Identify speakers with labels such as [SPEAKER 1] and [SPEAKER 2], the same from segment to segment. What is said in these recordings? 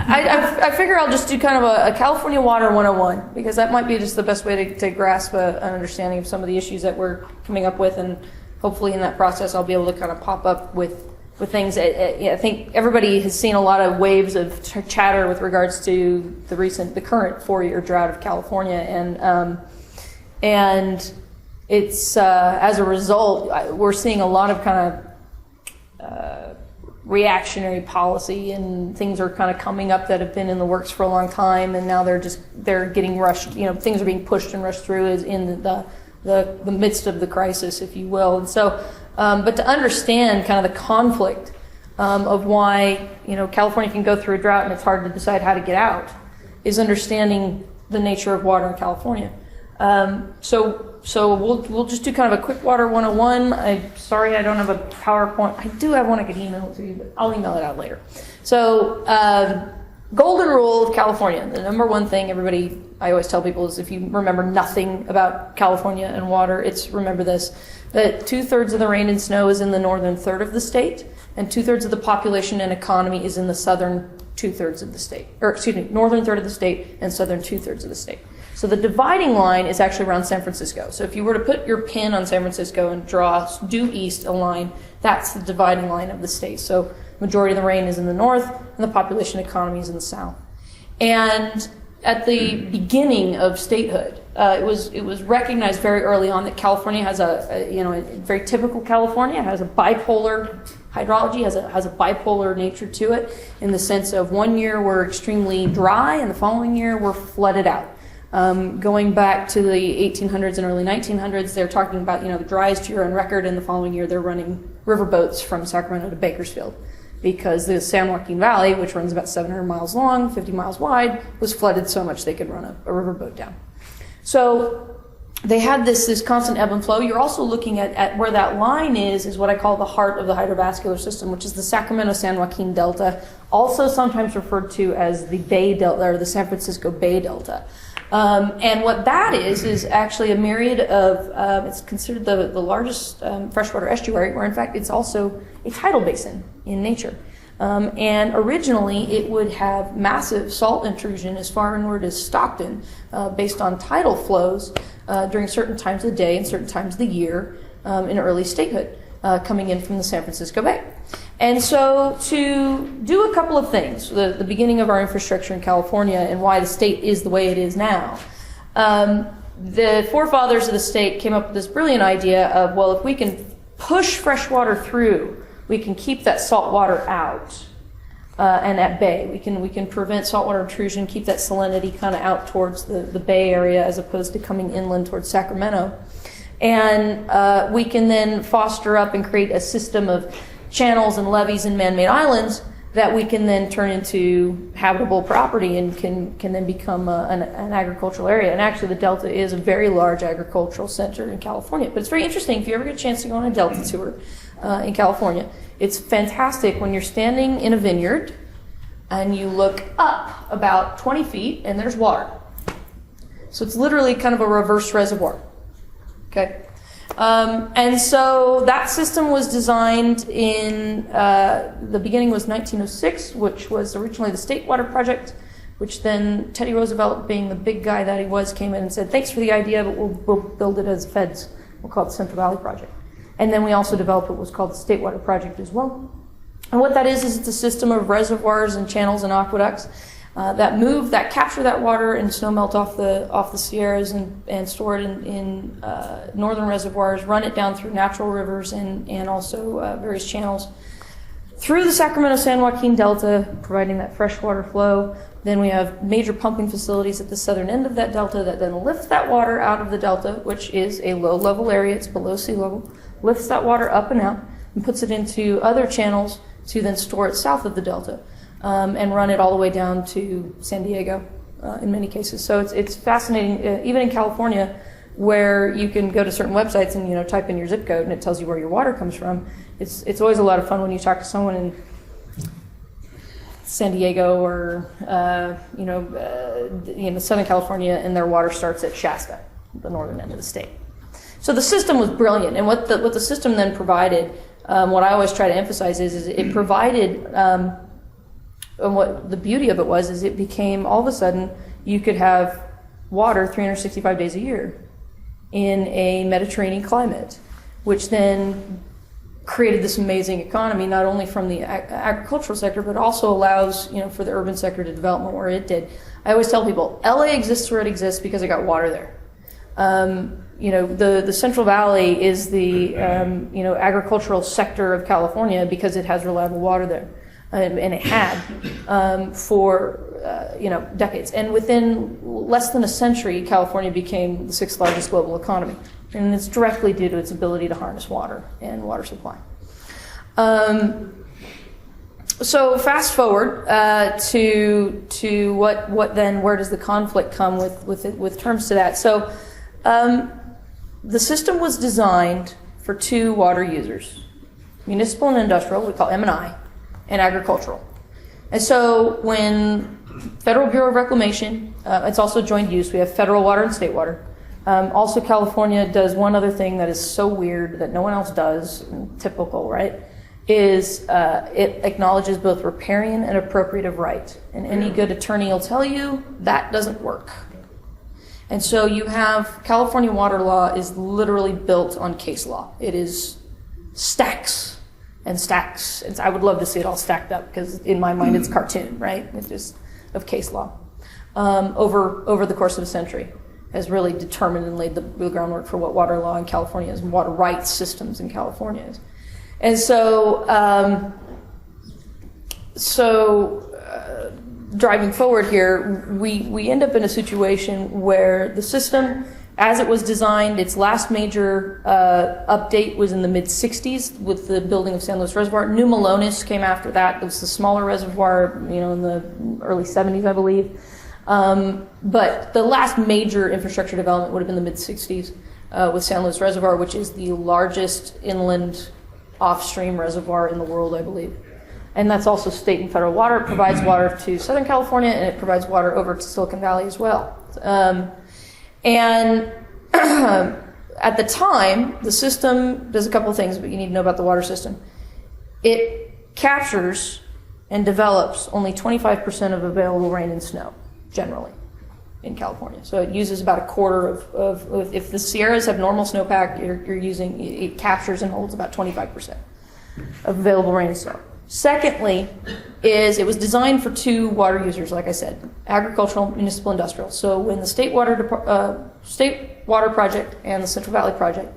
[SPEAKER 1] I figure I'll just do kind of a California Water 101, because that might be just the best way to grasp an understanding of some of the issues that we're coming up with, and hopefully in that process I'll be able to kind of pop up with things. I think everybody has seen a lot of waves of chatter with regards to the current 4-year drought of California, and it's as a result we're seeing a lot of kind of reactionary policy, and things are kind of coming up that have been in the works for a long time, and now they're getting rushed. Things are being pushed and rushed through as in the midst of the crisis, if you will. And so, but to understand kind of the conflict of why California can go through a drought and it's hard to decide how to get out, is understanding the nature of water in California. So we'll just do kind of a quick water 101. I'm sorry I don't have a PowerPoint. I do have one I could email it to you, but I'll email it out later. So golden rule of California. The number one thing I always tell people is, if you remember nothing about California and water, it's remember this, that 2/3 of the rain and snow is in the northern third of the state, and 2/3 of the population and economy is in the southern 2/3 of the state, northern third of the state and southern 2/3 of the state. So the dividing line is actually around San Francisco. So if you were to put your pin on San Francisco and draw due east a line, that's the dividing line of the state. So majority of the rain is in the north, and the population economy is in the south. And at the beginning of statehood, it was recognized very early on that California has a very typical California, has a bipolar hydrology, has a bipolar nature to it, in the sense of one year we're extremely dry and the following year we're flooded out. Going back to the 1800s and early 1900s, they're talking about the driest year on record, and the following year they're running riverboats from Sacramento to Bakersfield, because the San Joaquin Valley, which runs about 700 miles long, 50 miles wide, was flooded so much they could run a riverboat down. So they had this constant ebb and flow. You're also looking at where that line is what I call the heart of the hydrovascular system, which is the Sacramento-San Joaquin Delta, also sometimes referred to as the Bay Delta or the San Francisco Bay Delta. And what that is actually a myriad of, it's considered the largest freshwater estuary, where in fact it's also a tidal basin in nature. And originally it would have massive salt intrusion as far inward as Stockton, based on tidal flows during certain times of the day and certain times of the year in early statehood, coming in from the San Francisco Bay. And so to do a couple of things, the beginning of our infrastructure in California and why the state is the way it is now, the forefathers of the state came up with this brilliant idea of, well, if we can push fresh water through, we can keep that salt water out and at bay. We can prevent saltwater intrusion, keep that salinity kind of out towards the Bay Area as opposed to coming inland towards Sacramento. And we can then foster up and create a system of channels and levees and man-made islands that we can then turn into habitable property and can then become an agricultural area. And actually the Delta is a very large agricultural center in California. But it's very interesting if you ever get a chance to go on a Delta tour in California. It's fantastic when you're standing in a vineyard and you look up about 20 feet and there's water. So it's literally kind of a reverse reservoir. Okay. And so that system was designed in, the beginning was 1906, which was originally the State Water Project, which then Teddy Roosevelt, being the big guy that he was, came in and said, thanks for the idea, but we'll build it as feds. We'll call it the Central Valley Project. And then we also developed what was called the State Water Project as well. And what that is it's a system of reservoirs and channels and aqueducts that capture that water and snow melt off the Sierras and store it in northern reservoirs, run it down through natural rivers and also various channels through the Sacramento-San Joaquin Delta, providing that freshwater flow. Then we have major pumping facilities at the southern end of that delta that then lift that water out of the delta, which is a low-level area, it's below sea level, lifts that water up and out and puts it into other channels to then store it south of the delta. And run it all the way down to San Diego in many cases. So it's fascinating, even in California, where you can go to certain websites and type in your zip code and it tells you where your water comes from. It's always a lot of fun when you talk to someone in San Diego or Southern California and their water starts at Shasta, the northern end of the state. So the system was brilliant, and what the system then provided, what I always try to emphasize is it provided what the beauty of it was is it became, all of a sudden, you could have water 365 days a year in a Mediterranean climate, which then created this amazing economy, not only from the agricultural sector, but also allows, for the urban sector to develop where it did. I always tell people, LA exists where it exists because it got water there. The Central Valley is the, agricultural sector of California because it has reliable water there. And it had for decades. And within less than a century, California became the 6th largest global economy. And it's directly due to its ability to harness water and water supply. So fast forward to what then, where does the conflict come with terms to that? So the system was designed for 2 water users, municipal and industrial, we call M&I, and agricultural. And so when Federal Bureau of Reclamation, it's also joint use, we have federal water and state water. Also California does one other thing that is so weird that no one else does, typical, right? Is it acknowledges both riparian and appropriative right. And any good attorney will tell you that doesn't work. And so you have California water law is literally built on case law. It is stacks and stacks. And I would love to see it all stacked up because in my mind it's cartoon, right? It's just of case law over the course of a century has really determined and laid the groundwork for what water law in California is and water rights systems in California is. And so, driving forward here, we end up in a situation where the system, as it was designed, its last major update was in the mid-'60s with the building of San Luis Reservoir. New Melones came after that. It was the smaller reservoir, in the early 70s, I believe. But the last major infrastructure development would have been the mid-'60s with San Luis Reservoir, which is the largest inland off-stream reservoir in the world, I believe. And that's also state and federal water. It provides water to Southern California, and it provides water over to Silicon Valley as well. And at the time, the system does a couple of things, but you need to know about the water system. It captures and develops only 25% of available rain and snow, generally, in California. So it uses about a quarter of if the Sierras have normal snowpack, it captures and holds about 25% of available rain and snow. Secondly, is it was designed for 2 water users, like I said, agricultural, municipal, industrial. So when the State Water Project and the Central Valley Project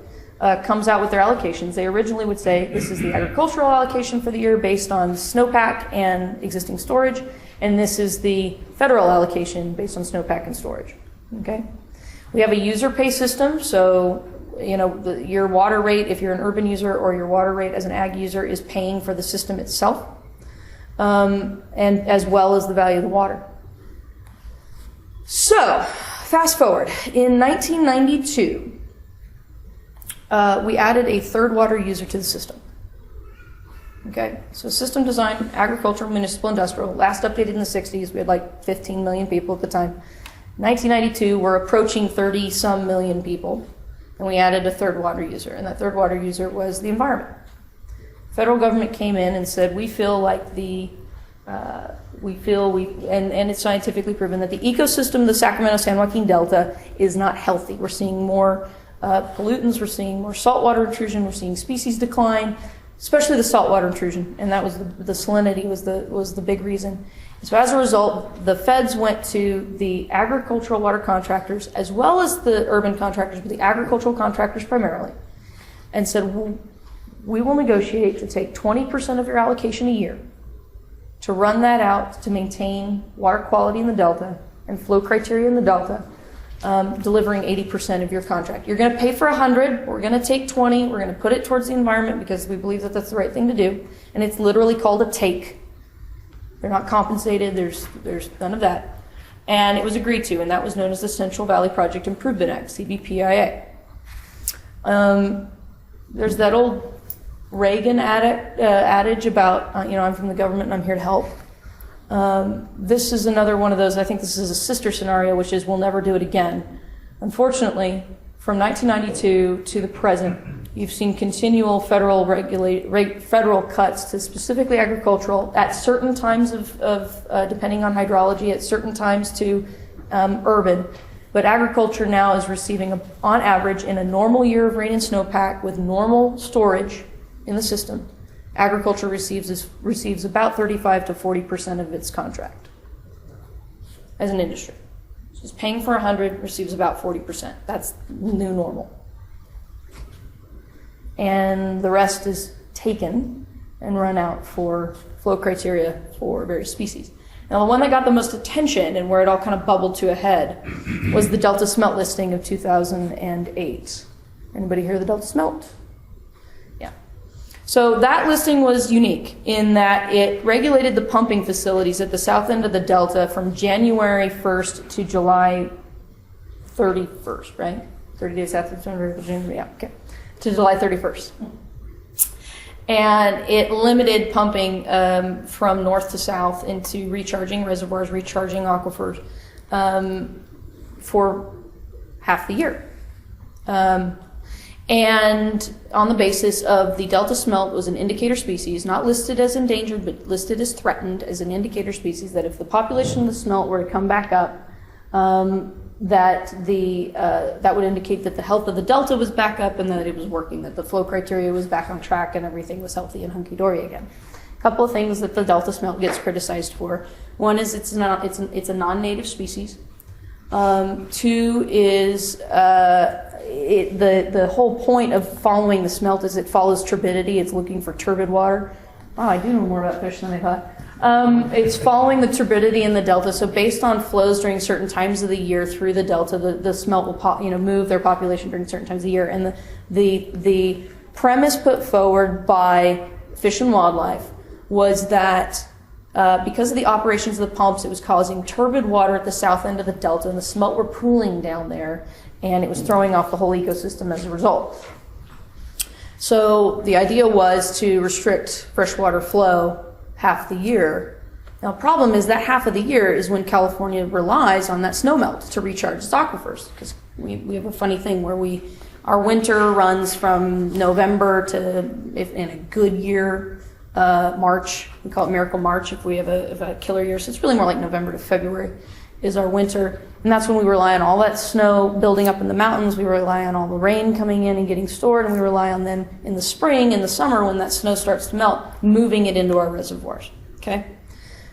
[SPEAKER 1] comes out with their allocations, they originally would say this is the agricultural allocation for the year based on snowpack and existing storage, and this is the federal allocation based on snowpack and storage. Okay, we have a user pay system, so your water rate, if you're an urban user, or your water rate as an ag user, is paying for the system itself, and as well as the value of the water. So, fast forward. In 1992, we added a 3rd water user to the system. Okay, so system design, agricultural, municipal, industrial, last updated in the 60s. We had like 15 million people at the time. 1992, we're approaching 30-some million people. And we added a 3rd water user, and that 3rd water user was the environment. Federal government came in and said, we feel like and it's scientifically proven that the ecosystem, the Sacramento-San Joaquin Delta, is not healthy. We're seeing more pollutants, we're seeing more saltwater intrusion, we're seeing species decline, especially the saltwater intrusion, and that was the salinity was the big reason. So as a result, the feds went to the agricultural water contractors as well as the urban contractors, but the agricultural contractors primarily, and said, we will negotiate to take 20% of your allocation a year to run that out to maintain water quality in the Delta and flow criteria in the Delta, delivering 80% of your contract. You're going to pay for 100, we're going to take 20, we're going to put it towards the environment because we believe that that's the right thing to do, and it's literally called a take. They're not compensated, there's none of that. And it was agreed to, and that was known as the Central Valley Project Improvement Act, CVPIA. There's that old Reagan adage about, I'm from the government and I'm here to help. This is another one of those, I think this is a sister scenario, which is we'll never do it again. Unfortunately, from 1992 to the present, You've seen continual federal federal cuts to specifically agricultural at certain times of depending on hydrology, at certain times to urban. But agriculture now is receiving, on average, in a normal year of rain and snowpack with normal storage in the system, agriculture receives about 35 to 40% of its contract as an industry. So it's paying for 100, receives about 40%. That's new normal. And the rest is taken and run out for flow criteria for various species. Now, the one that got the most attention and where it all kind of bubbled to a head was the Delta Smelt listing of 2008. Anybody hear the Delta Smelt? Yeah. So that listing was unique in that it regulated the pumping facilities at the south end of the Delta from January 1st to July 31st, right? 30 days after January, yeah, okay. To July 31st. And it limited pumping from north to south into recharging reservoirs, recharging aquifers for half the year. And on the basis of the Delta Smelt was an indicator species, not listed as endangered, but listed as threatened as an indicator species, that if the population of the smelt were to come back up, that would indicate that the health of the Delta was back up and that it was working, that the flow criteria was back on track and everything was healthy and hunky-dory again. A couple of things that the Delta Smelt gets criticized for. One is it's a non-native species. Two is the whole point of following the smelt is it follows turbidity. It's looking for turbid water. Wow, I do know more about fish than I thought. It's following the turbidity in the Delta. So based on flows during certain times of the year through the Delta, the smelt will move their population during certain times of the year. And the premise put forward by Fish and Wildlife was that because of the operations of the pumps, it was causing turbid water at the south end of the Delta, and the smelt were pooling down there, and it was throwing off the whole ecosystem as a result. So the idea was to restrict freshwater flow half the year. Now, the problem is that half of the year is when California relies on that snowmelt to recharge its aquifers, because we have a funny thing where our winter runs from November to, if in a good year, March. We call it Miracle March if we have a killer year. So it's really more like November to February is our winter. And that's when we rely on all that snow building up in the mountains. We rely on all the rain coming in and getting stored. And we rely on then in the spring, in the summer, when that snow starts to melt, moving it into our reservoirs. Okay?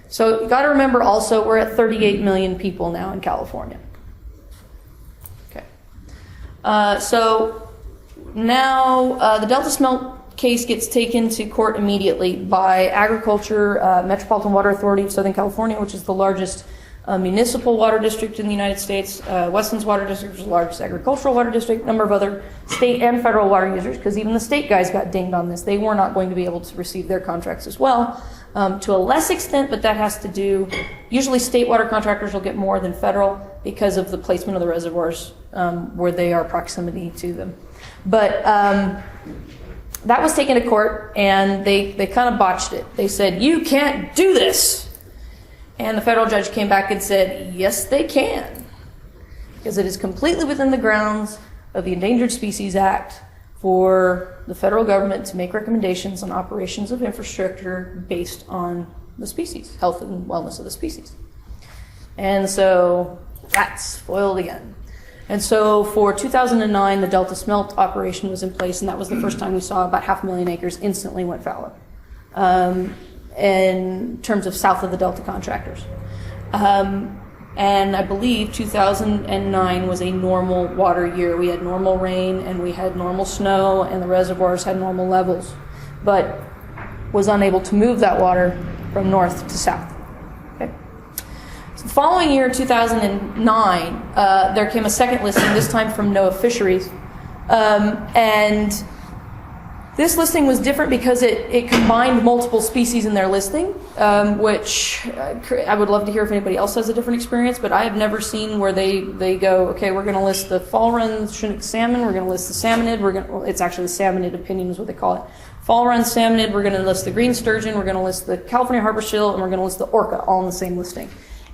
[SPEAKER 1] So you got to remember also we're at 38 million people now in California. Okay. So now the Delta Smelt case gets taken to court immediately by Agriculture, Metropolitan Water Authority of Southern California, which is the largest municipal water district in the United States. Weston's Water District is the largest agricultural water district. A number of other state and federal water users, because even the state guys got dinged on this. They were not going to be able to receive their contracts as well, to a less extent, but that has to do, usually state water contractors will get more than federal because of the placement of the reservoirs where they are proximity to them. But that was taken to court, and they kind of botched it. They said, you can't do this. And the federal judge came back and said, yes, they can, because it is completely within the grounds of the Endangered Species Act for the federal government to make recommendations on operations of infrastructure based on the species, health and wellness of the species. And so that's foiled again. And so for 2009, the Delta Smelt operation was in place, and that was the first time we saw about 500,000 acres instantly went fallow. In terms of south of the Delta contractors. And I believe 2009 was a normal water year. We had normal rain and we had normal snow and the reservoirs had normal levels, but was unable to move that water from north to south. Okay. So the following year, 2009, there came a second listing, this time from NOAA Fisheries. And this listing was different because it combined multiple species in their listing, which I would love to hear if anybody else has a different experience, but I have never seen where they go, okay, we're going to list the fall-run Chinook salmon, we're going to list the salmonid, it's actually the salmonid opinion is what they call it. Fall-run salmonid, we're going to list the green sturgeon, we're going to list the California harbor seal, and we're going to list the orca, all in the same listing.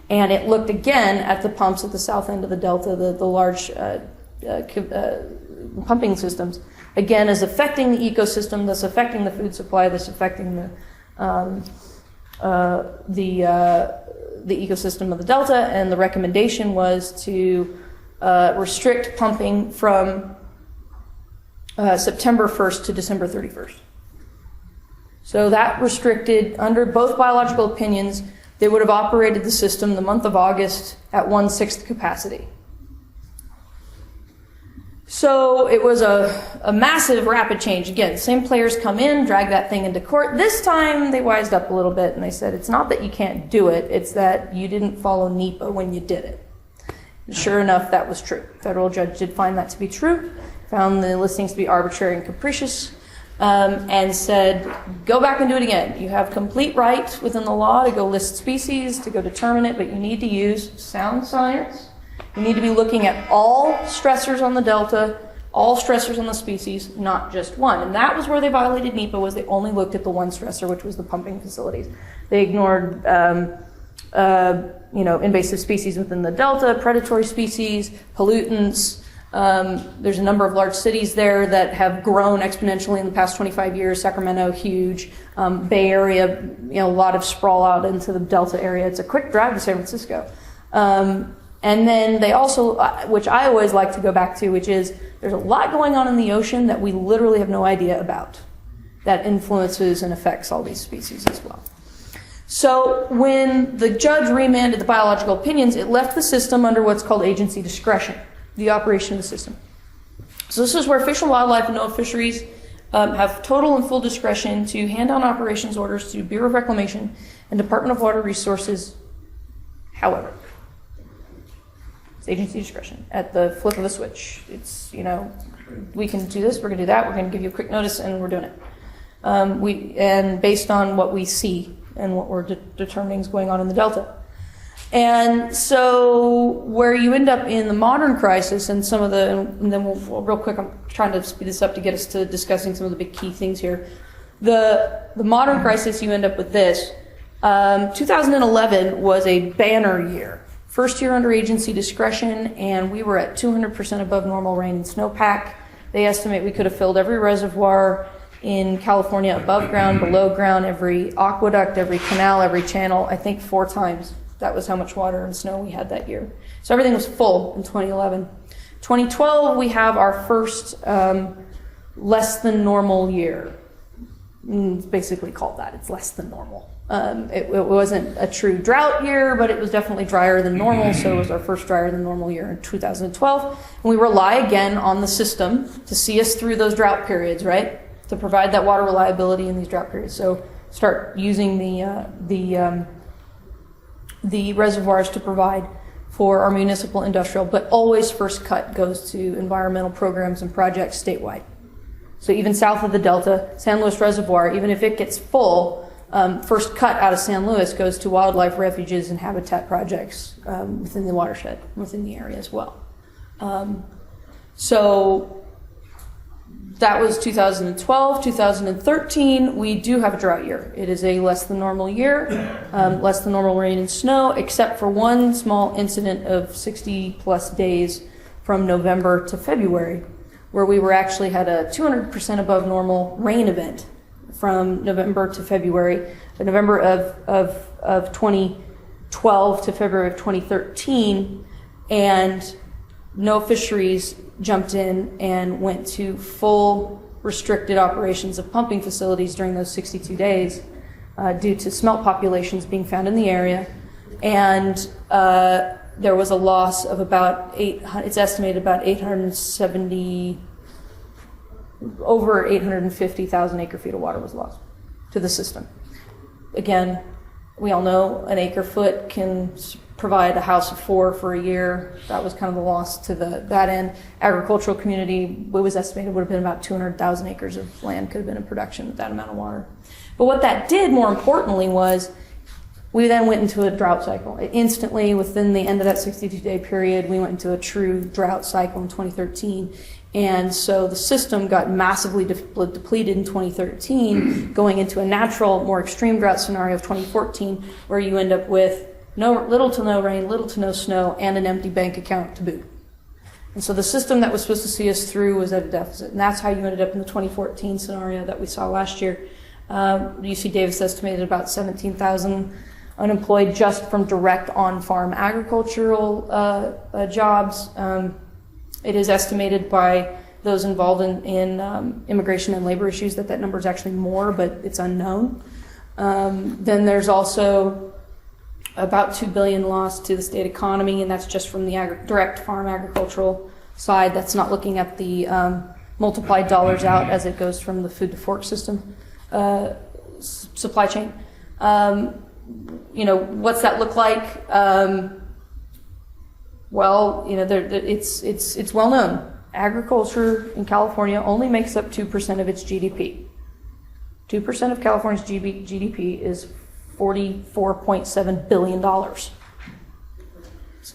[SPEAKER 1] And it looked again at the pumps at the south end of the Delta, the large pumping systems, again, is affecting the ecosystem, that's affecting the food supply, that's affecting the ecosystem of the delta, and the recommendation was to restrict pumping from September 1st to December 31st. So that restricted, under both biological opinions, they would have operated the system the month of August at 1/6 capacity. So it was a massive, rapid change. Again, same players come in, drag that thing into court. This time they wised up a little bit and they said, it's not that you can't do it, it's that you didn't follow NIPA when you did it. And sure enough, that was true. Federal judge did find that to be true, found the listings to be arbitrary and capricious, and said, go back and do it again. You have complete right within the law to go list species, to go determine it, but you need to use sound science. You need to be looking at all stressors on the delta, all stressors on the species, not just one. And that was where they violated NEPA, was they only looked at the one stressor, which was the pumping facilities. They ignored invasive species within the delta, predatory species, pollutants. There's a number of large cities there that have grown exponentially in the past 25 years. Sacramento, huge. Bay Area, a lot of sprawl out into the Delta area. It's a quick drive to San Francisco. And then they also, which I always like to go back to, which is there's a lot going on in the ocean that we literally have no idea about that influences and affects all these species as well. So when the judge remanded the biological opinions, it left the system under what's called agency discretion, the operation of the system. So this is where Fish and Wildlife and NOAA Fisheries have total and full discretion to hand down operations orders to Bureau of Reclamation and Department of Water Resources. However, it's agency discretion at the flip of a switch. It's, we can do this, we're going to do that, we're going to give you a quick notice, and we're doing it. And based on what we see and what we're determining is going on in the Delta. And so where you end up in the modern crisis and some of and then we'll real quick, I'm trying to speed this up to get us to discussing some of the big key things here. The modern crisis, you end up with this. 2011 was a banner year. First year under agency discretion, and we were at 200% above normal rain and snowpack. They estimate we could have filled every reservoir in California above ground, below ground, every aqueduct, every canal, every channel, I think 4 times. That was how much water and snow we had that year. So everything was full in 2011. 2012, we have our first less than normal year. It's basically called that. It's less than normal. It wasn't a true drought year, but it was definitely drier than normal, so it was our first drier than normal year in 2012. And we rely again on the system to see us through those drought periods, right? To provide that water reliability in these drought periods. So start using the reservoirs to provide for our municipal industrial, but always first cut goes to environmental programs and projects statewide. So even south of the Delta, San Luis Reservoir, even if it gets full, first cut out of San Luis goes to wildlife refuges and habitat projects within the watershed, within the area as well. So that was 2012. 2013, we do have a drought year. It is a less than normal year, less than normal rain and snow, except for one small incident of 60 plus days from November to February, where we had a 200% above normal rain event from November to February, November of 2012 to February of 2013, and NOAA Fisheries jumped in and went to full restricted operations of pumping facilities during those 62 days due to smelt populations being found in the area. And there was a loss of it's estimated about over 850,000 acre feet of water was lost to the system. Again, we all know an acre foot can provide a house of 4 for a year. That was kind of the loss to that end. Agricultural community, it was estimated would have been about 200,000 acres of land could have been in production with that amount of water. But what that did, more importantly, was we then went into a drought cycle. Instantly, within the end of that 62-day period, we went into a true drought cycle in 2013. And so the system got massively depleted in 2013, going into a natural, more extreme drought scenario of 2014, where you end up with little to no rain, little to no snow, and an empty bank account to boot. And so the system that was supposed to see us through was at a deficit. And that's how you ended up in the 2014 scenario that we saw last year. UC Davis estimated about 17,000 unemployed just from direct on-farm agricultural jobs. It is estimated by those involved in immigration and labor issues that number is actually more, but it's unknown. Then there's also about $2 billion lost to the state economy, and that's just from the direct farm agricultural side. That's not looking at the multiplied dollars out as it goes from the food to fork system supply chain. What's that look like? It's well known. Agriculture in California only makes up 2% of its GDP. 2% of California's GDP is $44.7 billion. So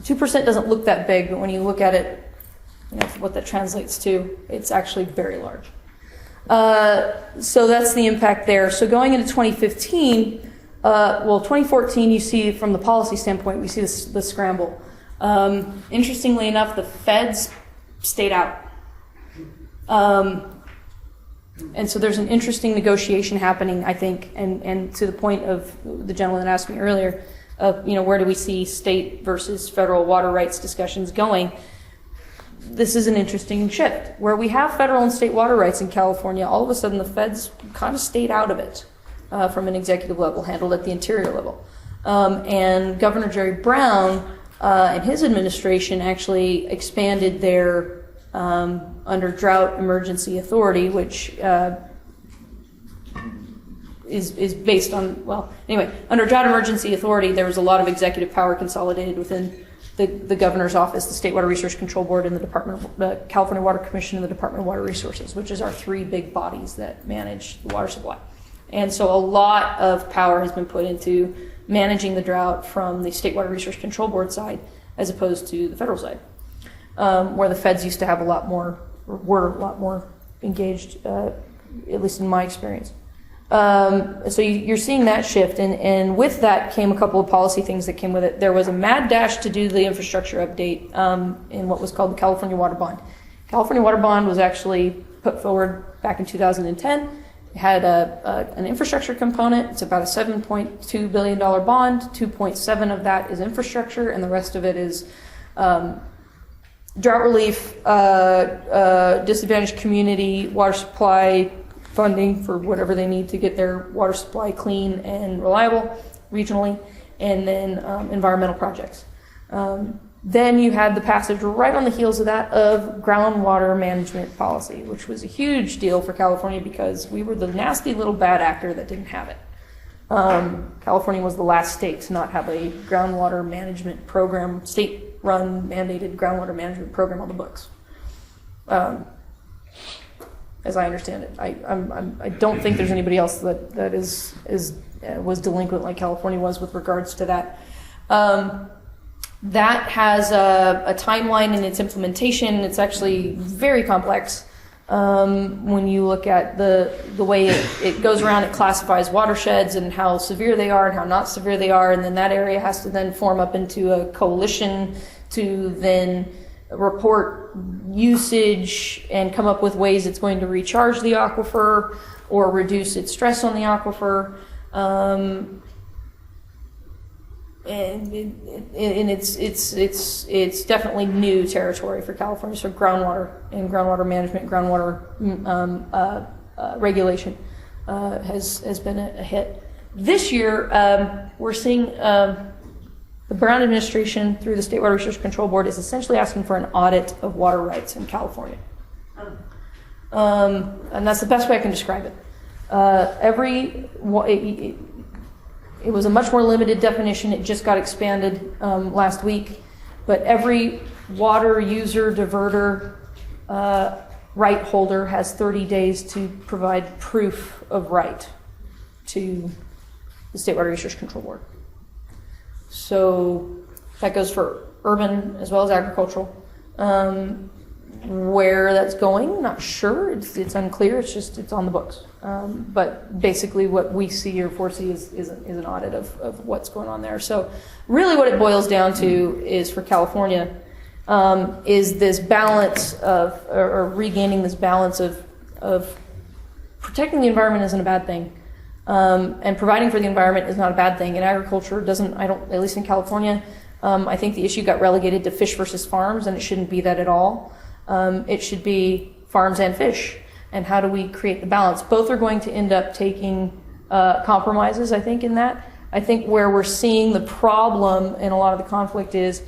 [SPEAKER 1] 2% doesn't look that big, but when you look at it, what that translates to, it's actually very large. So that's the impact there. So going into 2015, 2014, you see from the policy standpoint, we see the scramble. Interestingly enough, the feds stayed out. And so there's an interesting negotiation happening, I think, and to the point of the gentleman that asked me earlier, of where do we see state versus federal water rights discussions going? This is an interesting shift. Where we have federal and state water rights in California, all of a sudden the feds kind of stayed out of it from an executive level, handled at the interior level. And Governor Jerry Brown and his administration actually expanded their under Drought Emergency Authority, which is based on, under Drought Emergency Authority, there was a lot of executive power consolidated within the governor's office, the State Water Resource Control Board, and the California Water Commission, and the Department of Water Resources, which is our three big bodies that manage the water supply. And so a lot of power has been put into managing the drought from the State Water Resource Control Board side as opposed to the federal side. Where the feds used to have were a lot more engaged, at least in my experience. So you're seeing that shift, and with that came a couple of policy things that came with it. There was a mad dash to do the infrastructure update in what was called the California Water Bond. California Water Bond was actually put forward back in 2010. It had an infrastructure component. It's about a $7.2 billion bond. 2.7 of that is infrastructure, and the rest of it is drought relief, disadvantaged community, water supply funding for whatever they need to get their water supply clean and reliable regionally, and then environmental projects. Then you had the passage right on the heels of that of groundwater management policy, which was a huge deal for California because we were the nasty little bad actor that didn't have it. California was the last state to not have a groundwater management program, state-run mandated groundwater management program on the books. As I understand it, I don't think there's anybody else that was delinquent like California was with regards to that. That has a timeline in its implementation. It's actually very complex. When you look at the way it goes around, it classifies watersheds and how severe they are and how not severe they are, and then that area has to then form up into a coalition to then report usage and come up with ways it's going to recharge the aquifer or reduce its stress on the aquifer. And it's definitely new territory for California. So groundwater and groundwater management, groundwater regulation has been a hit. This year, we're seeing the Brown administration through the State Water Resource Control Board is essentially asking for an audit of water rights in California, and that's the best way I can describe it. It was a much more limited definition. It just got expanded last week. But every water user, diverter, right holder has 30 days to provide proof of right to the State Water Resource Control Board. So that goes for urban as well as agricultural. Where that's going, not sure. It's unclear. It's on the books. But basically what we see or foresee is an audit of what's going on there. So really what it boils down to is for California, is this balance of, or regaining this balance of protecting the environment isn't a bad thing. And providing for the environment is not a bad thing. And agriculture doesn't, at least in California, I think the issue got relegated to fish versus farms, and it shouldn't be that at all. It should be farms and fish. And how do we create the balance? Both are going to end up taking compromises, I think, in that. I think where we're seeing the problem in a lot of the conflict is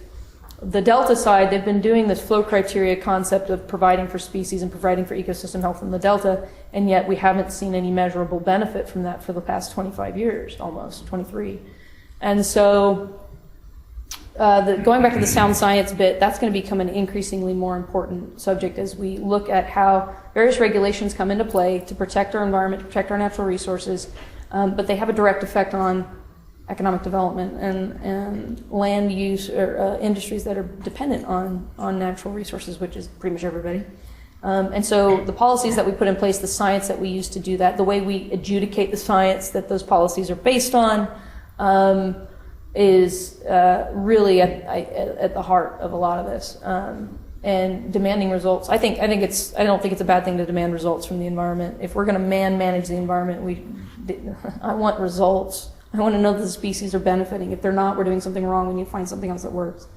[SPEAKER 1] the Delta side. They've been doing this flow criteria concept of providing for species and providing for ecosystem health in the Delta, and yet we haven't seen any measurable benefit from that for the past 25 years, almost 23. And so going back to the sound science bit, that's going to become an increasingly more important subject as we look at how various regulations come into play to protect our environment, to protect our natural resources, but they have a direct effect on economic development and land use or industries that are dependent on natural resources, which is pretty much everybody. And so the policies that we put in place, the science that we use to do that, the way we adjudicate the science that those policies are based on, is really at the heart of a lot of this. And demanding results. I don't think it's a bad thing to demand results from the environment. If we're going to manage the environment, I want results. I want to know that the species are benefiting. If they're not, we're doing something wrong. We need to find something else that works.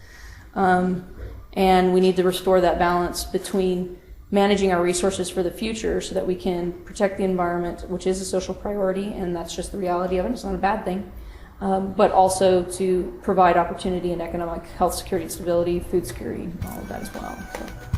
[SPEAKER 1] And we need to restore that balance between managing our resources for the future so that we can protect the environment, which is a social priority, and that's just the reality of it. It's not a bad thing. But also to provide opportunity and economic health security and stability, food security, all of that as well. So.